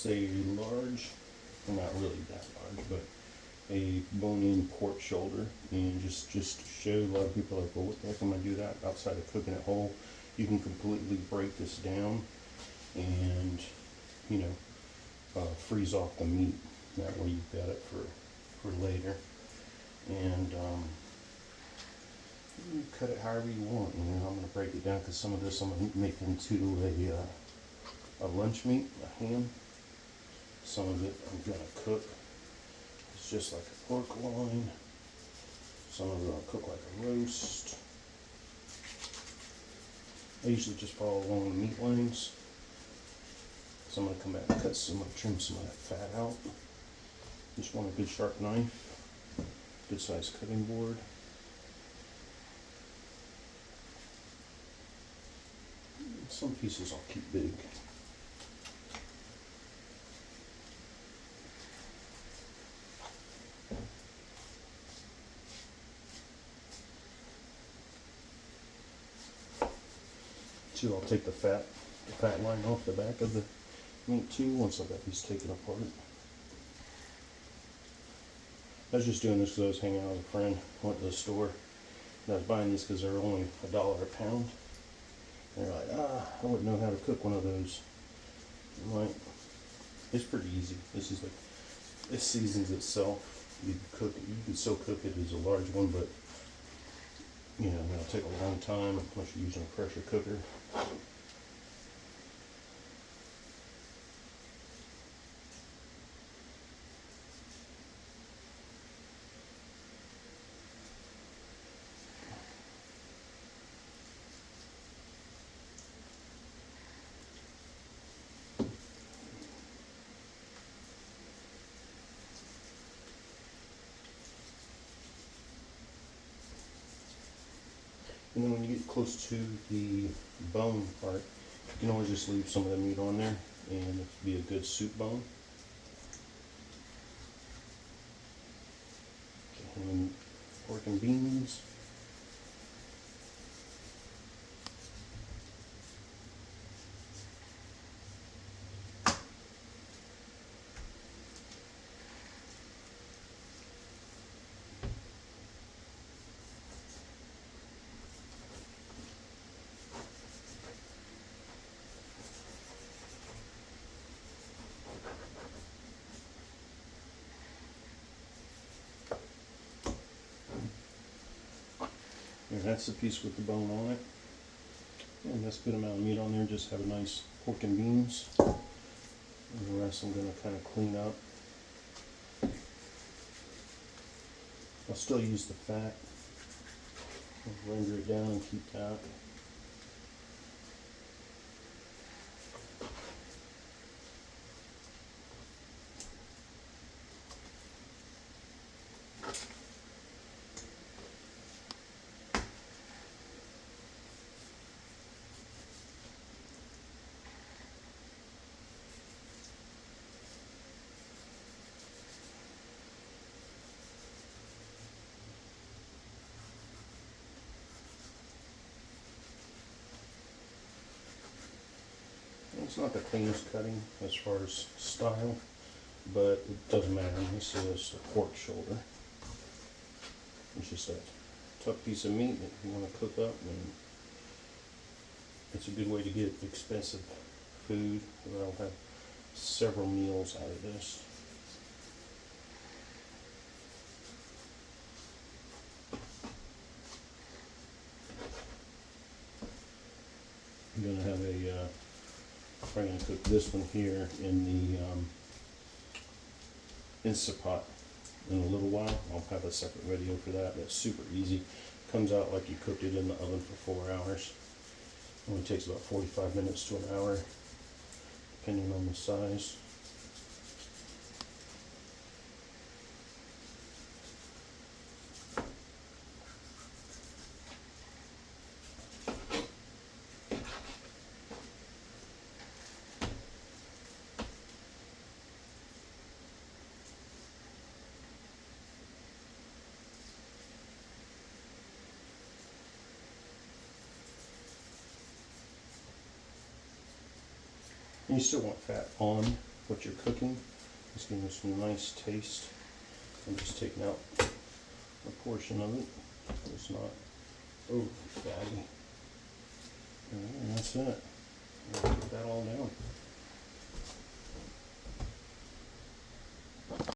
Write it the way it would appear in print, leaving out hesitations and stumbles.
say large, well, not really that large, but a bone-in pork shoulder, and just to show. A lot of people are like, well, what the heck am I do that outside of cooking it whole? You can completely break this down and, you know, freeze off the meat. That way you've got it for later. And you cut it however you want. You know, I'm going to break it down because some of this I'm going to make into a lunch meat, a ham. Some of it I'm going to cook. It's just like a pork loin. Some of it I'll cook like a roast. I usually just follow along the meat lines. So I'm going to come back and cut some, trim some of that fat out. Just want a good sharp knife, good sized cutting board. Some pieces I'll keep big. Too, I'll take the fat line off the back of the meat too once I got these taken apart. I was just doing this because I was hanging out with a friend, went to the store, and I was buying these because they're only $1 a pound. And they're like, I wouldn't know how to cook one of those. I'm like, it's pretty easy. It seasons itself. You can cook it. You can still cook it as a large one, but you know, it'll take a long time unless you're using a pressure cooker. And then when you get close to the bone part, you can always just leave some of the meat on there and it'll be a good soup bone. And pork and beans. And that's the piece with the bone on it. And that's a good amount of meat on there. Just have a nice pork and beans. And the rest I'm going to kind of clean up. I'll still use the fat. I'll render it down and keep that. It's not the cleanest cutting as far as style, but it doesn't matter. This is a pork shoulder. It's just a tough piece of meat that you want to cook up, and it's a good way to get expensive food. I'll have several meals out of this. I'm going to have I'm going to cook this one here in the Instant Pot in a little while. I'll have a separate video for that. That's super easy. Comes out like you cooked it in the oven for 4 hours. Only takes about 45 minutes to an hour, depending on the size. And you still want fat on what you're cooking. It's giving us some nice taste. I'm just taking out a portion of it. It's not, oh, fatty. And that's it. I'll put that all down.